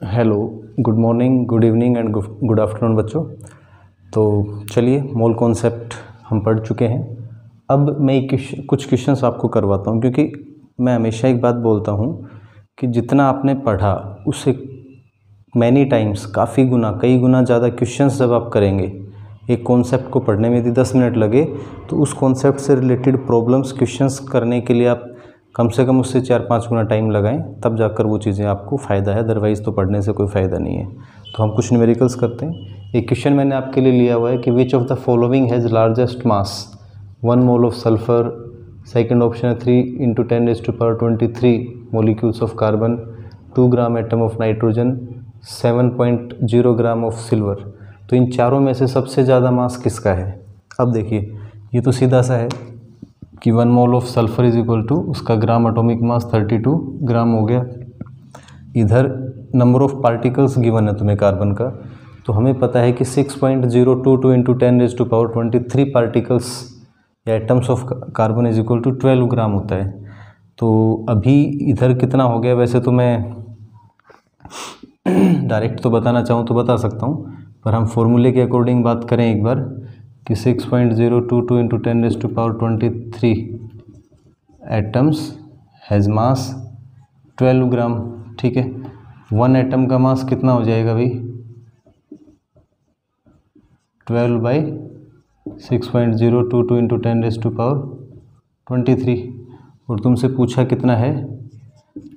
Hello, good morning, good evening and good afternoon बच्चों। तो चलिए, मोल कॉन्सेप्ट हम पढ़ चुके हैं। अब मैं कुछ क्वेश्चंस आपको करवाता हूं, क्योंकि मैं हमेशा एक बात बोलता हूं कि जितना आपने पढ़ा उससे मैनी टाइम्स, काफ़ी गुना, कई गुना ज़्यादा क्वेश्चंस जब आप करेंगे, एक कॉन्सेप्ट को पढ़ने में यदि 10 मिनट लगे तो उस कॉन्सेप्ट से रिलेटेड प्रॉब्लम्स, क्वेश्चंस करने के लिए आप कम से कम उससे 4-5 गुना टाइम लगाएं, तब जाकर वो चीज़ें आपको फ़ायदा है, अदरवाइज़ तो पढ़ने से कोई फ़ायदा नहीं है। तो हम कुछ न्यूमेरिकल्स करते हैं। एक क्वेश्चन मैंने आपके लिए लिया हुआ है कि which of the following has largest mass, 1 mole of sulphur, second option है 3 × 10⁻23 molecules of carbon, 2 gram atom of nitrogen, 7.0 gram of silver. तो इन चारों में से सबसे ज़्यादा मास किसका है? अब देखिए, ये तो सीधा सा है कि 1 mole of sulphur is equal to उसका ग्राम एटॉमिक मास 32 ग्राम हो गया। इधर नंबर ऑफ पार्टिकल्स गिवन है तुम्हें कार्बन का, तो हमें पता है कि 6.022 × 10⁻23 पार्टिकल्स या atoms of carbon is equal to 12 gram होता है। तो अभी इधर कितना हो गया? वैसे तो मैं डायरेक्ट तो बताना चाहूँ तो बता सकता हूँ, पर हम फॉर्मूले के अकॉर्डिंग बात करें एक बार कि 6.022 × 10⁻23 एटम्स हैज़ मास 12 ग्राम। ठीक है, 1 एटम का मास कितना हो जाएगा भाई? 12/6.022 × 10⁻23। और तुमसे पूछा कितना है?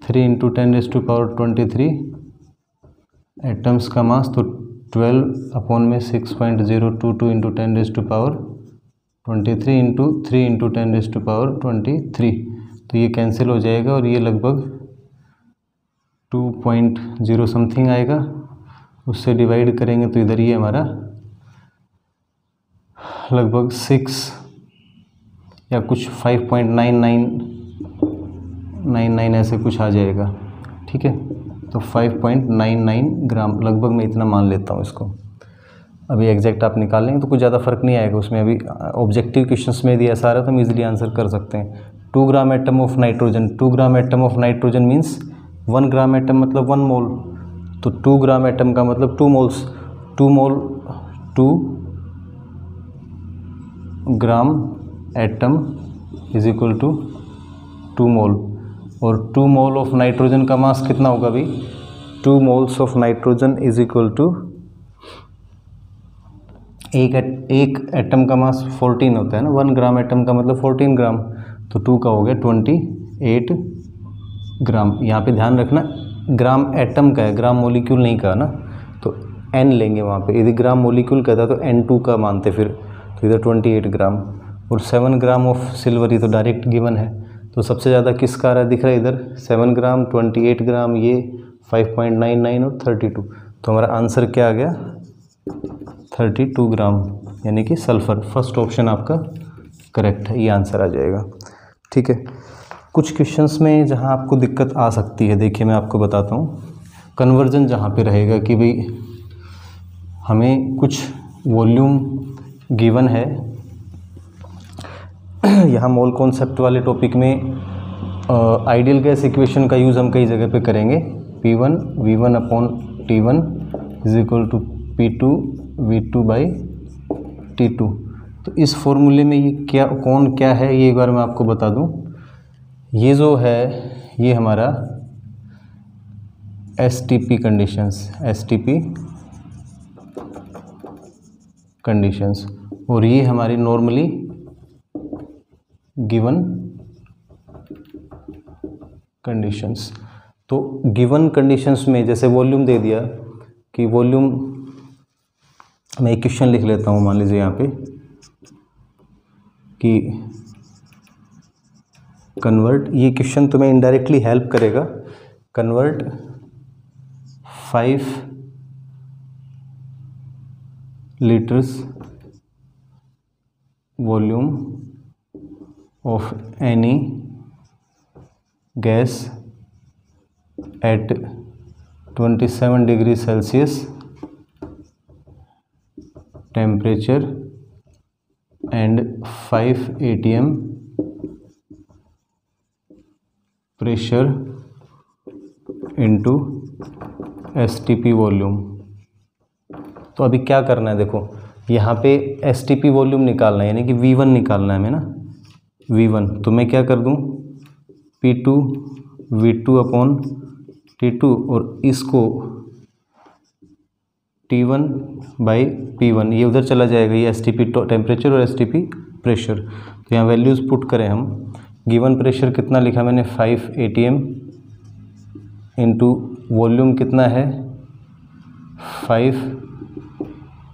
3 × 10⁻23 एटम्स का मास, तो 12/6.022 × 10⁻23 इंटू 3 × 10⁻23। तो ये कैंसिल हो जाएगा और ये लगभग 2.0 समथिंग आएगा। उससे डिवाइड करेंगे तो इधर ये हमारा लगभग 6 या कुछ 5.99 ऐसे कुछ आ जाएगा। ठीक है, तो 5.99 ग्राम लगभग, मैं इतना मान लेता हूँ इसको। अभी एग्जैक्ट आप निकाल लेंगे तो कुछ ज़्यादा फर्क नहीं आएगा उसमें। अभी ऑब्जेक्टिव क्वेश्चंस में यदि ऐसा आ रहा है तो हम इजीली आंसर कर सकते हैं। 2 gram atom of nitrogen, 2 gram atom of nitrogen means 1 gram atom मतलब 1 मोल, तो 2 ग्राम एटम का मतलब 2 moles. 2 mole 2 gram atom is equal to 2 mole. और 2 मोल ऑफ नाइट्रोजन का मास कितना होगा भाई? 2 moles of nitrogen is equal to एक एटम का मास 14 होता है ना, 1 ग्राम एटम का मतलब 14 ग्राम, तो 2 का हो गया 28 ग्राम। यहाँ पे ध्यान रखना ग्राम एटम का है, ग्राम मोलिक्यूल नहीं का ना, तो n लेंगे वहाँ पे। यदि ग्राम मोलिक्यूल कहता तो n2 का मानते फिर, तो इधर 28 ग्राम। और 7 ग्राम ऑफ सिल्वर, ये तो डायरेक्ट गिवन है, तो सबसे ज़्यादा किसका आ रहा है दिख रहा है इधर? 7 ग्राम, 28 ग्राम, ये 5.99 और 32। तो हमारा आंसर क्या आ गया? 32 ग्राम, यानी कि सल्फ़र। फर्स्ट ऑप्शन आपका करेक्ट है, ये आंसर आ जाएगा। ठीक है, कुछ क्वेश्चंस में जहाँ आपको दिक्कत आ सकती है, देखिए मैं आपको बताता हूँ। कन्वर्जन जहाँ पे रहेगा कि भाई हमें कुछ वॉल्यूम गिवन है, यहाँ मोल कॉन्सेप्ट वाले टॉपिक में आइडियल गैस इक्वेशन का यूज़ हम कई जगह पे करेंगे। P1 V1/T1 is equal to P2 V2/T2। तो इस फॉर्मूले में ये क्या है, ये एक बार मैं आपको बता दूं। ये जो है ये हमारा STP कंडीशंस, और ये हमारी नॉर्मली गिवन कंडीशंस। तो गिवन कंडीशंस में जैसे वॉल्यूम दे दिया कि वॉल्यूम, मैं एक क्वेश्चन लिख लेता हूँ, मान लीजिए यहाँ पे कि कन्वर्ट, ये क्वेश्चन तुम्हें इनडायरेक्टली हेल्प करेगा। Convert 5 litres volume of any gas at 27 degrees Celsius temperature and 5 atm pressure into STP volume. तो अभी क्या करना है, देखो यहाँ पे STP वॉल्यूम निकालना है, यानी कि V1 निकालना है हमें ना, V1। तो मैं क्या कर दूँ, P2 V2 अपॉन T2 और इसको T1 बाई P1, ये उधर चला जाएगा, ये STP टेम्परेचर और STP प्रेशर। तो यहाँ वैल्यूज़ पुट करें हम। गिवन प्रेशर कितना लिखा मैंने 5 ATM इंटू वॉल्यूम कितना है 5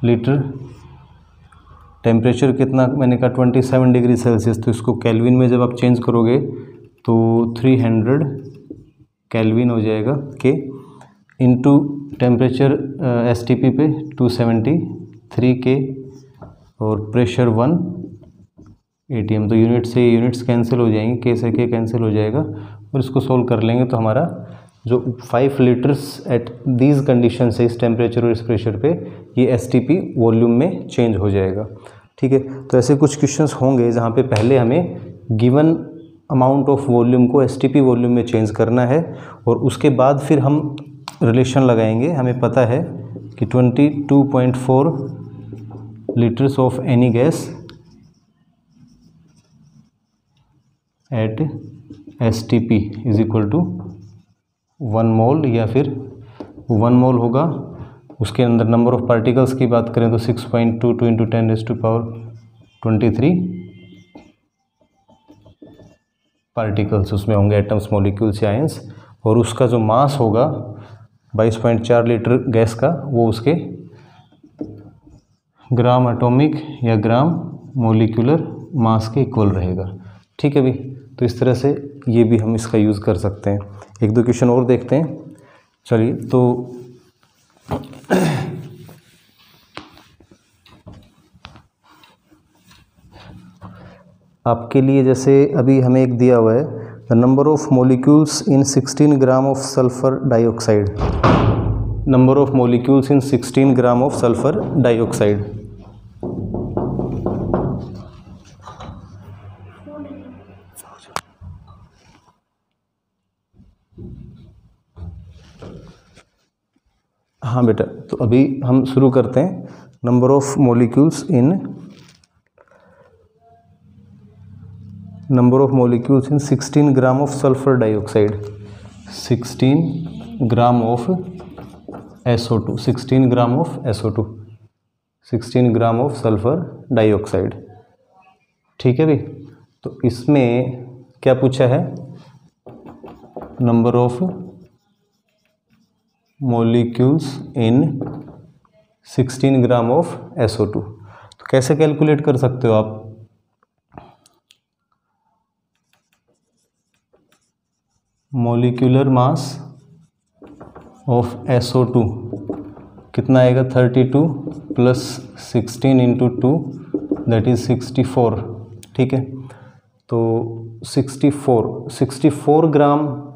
लीटर, टेम्परेचर कितना मैंने कहा 27 डिग्री सेल्सियस। तो इसको केल्विन में जब आप चेंज करोगे तो 300 केल्विन हो जाएगा के, इंटू टेम्परेचर STP पे 273 के और प्रेशर 1 ATM। तो यूनिट से यूनिट्स कैंसिल हो जाएंगे, के से के कैंसिल हो जाएगा और इसको सोल्व कर लेंगे तो हमारा जो 5 लीटर्स एट दीज कंडीशन से, इस टेम्परेचर और इस प्रेशर पे, ये STP वॉल्यूम में चेंज हो जाएगा। ठीक है, तो ऐसे कुछ क्वेश्चंस होंगे जहाँ पे पहले हमें गिवन अमाउंट ऑफ वॉल्यूम को STP वॉल्यूम में चेंज करना है और उसके बाद फिर हम रिलेशन लगाएंगे। हमें पता है कि 22.4 litres of any gas at STP is equal to 1 mole, या फिर 1 मोल होगा। उसके अंदर नंबर ऑफ पार्टिकल्स की बात करें तो 6.22 इंटू 10⁻23 पार्टिकल्स उसमें होंगे, एटम्स, मॉलिक्यूल्स या आयंस। और उसका जो मास होगा 22.4 लीटर गैस का, वो उसके ग्राम एटॉमिक या ग्राम मॉलिक्यूलर मास के इक्वल रहेगा। ठीक है भी, तो इस तरह से ये भी हम इसका यूज़ कर सकते हैं। एक दो क्वेश्चन और देखते हैं, चलिए। तो आपके लिए जैसे अभी हमें एक दिया हुआ है, the number of molecules in 16 gram of sulphur dioxide, number of molecules in 16 gram of sulphur dioxide. हाँ बेटा, तो अभी हम शुरू करते हैं। Number of molecules in 16 gram of sulphur dioxide, 16 gram of SO2, 16 gram of SO2, 16 gram of sulphur dioxide. ठीक है भाई, तो इसमें क्या पूछा है, number of molecules in 16 gram of SO2। तो कैसे कैलकुलेट कर सकते हो आप, मॉलिक्यूलर मास ऑफ SO2 कितना आएगा, 32 प्लस 16 इंटू 2 दैट इज 64। ठीक है, तो 64 ग्राम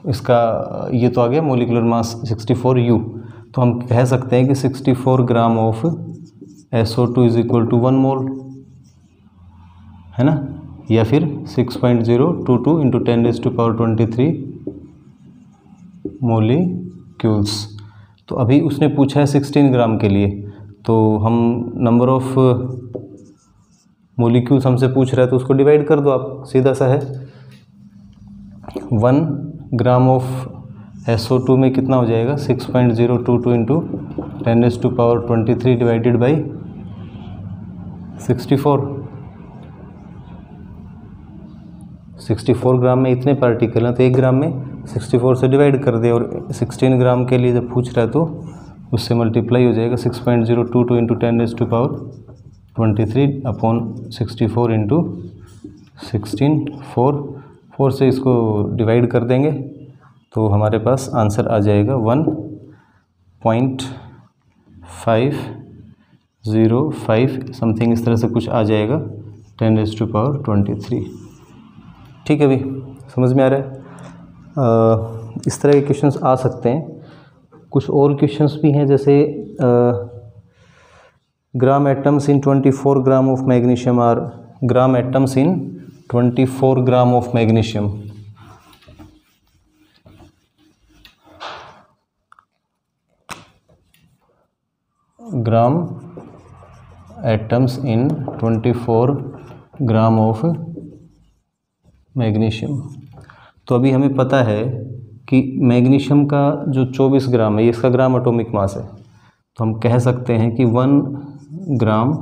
इसका ये तो आ गया मॉलिक्यूलर मास 64 U। तो हम कह सकते हैं कि 64 gram of SO2 is equal to 1 mole, है ना, या फिर 6.022 इंटू 10⁻23 मोलिक्यूल्स। तो अभी उसने पूछा है 16 ग्राम के लिए, तो हम नंबर ऑफ मोलिक्यूल्स हमसे पूछ रहा है तो उसको डिवाइड कर दो आप, सीधा सा है। 1 ग्राम ऑफ SO2 में कितना हो जाएगा, 6.022 इंटू 10⁻23 डिवाइडेड बाई 64 ग्राम में इतने पार्टिकल हैं, तो 1 ग्राम में 64 से डिवाइड कर दे, और 16 ग्राम के लिए जब पूछ रहा है तो उससे मल्टीप्लाई हो जाएगा। 6.022 इंटू 10⁻23 अपॉन 64 इंटू 16, 4 से इसको डिवाइड कर देंगे तो हमारे पास आंसर आ जाएगा 1.505 समथिंग, इस तरह से कुछ आ जाएगा 10⁻23। ठीक है भाई, समझ में आ रहा है। इस तरह के क्वेश्चंस आ सकते हैं। कुछ और क्वेश्चंस भी हैं, जैसे gram atoms in 24 gram of magnesium are, gram atoms in 24 gram of magnesium, gram atoms in 24 gram of magnesium. तो अभी हमें पता है कि मैग्नीशियम का जो 24 ग्राम है ये इसका ग्राम एटॉमिक मास है, तो हम कह सकते हैं कि 1 gram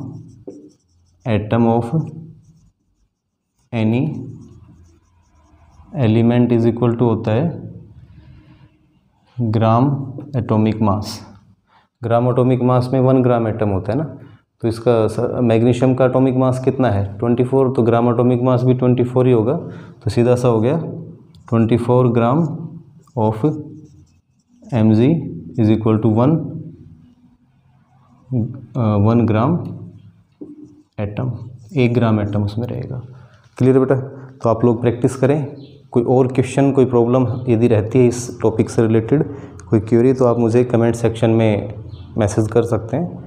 atom of any element is equal to होता है gram atomic mass. Gram atomic mass में 1 ग्राम एटम होता है ना, तो इसका मैग्नीशियम का एटॉमिक मास कितना है 24, तो ग्राम एटॉमिक मास भी 24 ही होगा, तो सीधा सा हो गया 24 gram of Mg is equal to 1 gram atom, 1 gram atom उसमें रहेगा। क्लियर बेटा? तो आप लोग प्रैक्टिस करें। कोई और क्वेश्चन, कोई प्रॉब्लम यदि रहती है इस टॉपिक से रिलेटेड, कोई क्वेरी, तो आप मुझे कमेंट सेक्शन में मैसेज कर सकते हैं।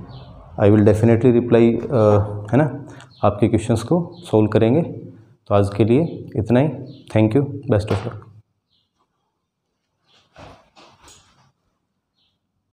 आई विल डेफिनेटली रिप्लाई, है ना, आपके क्वेश्चंस को सोल्व करेंगे। तो आज के लिए इतना ही। Thank you, best of luck.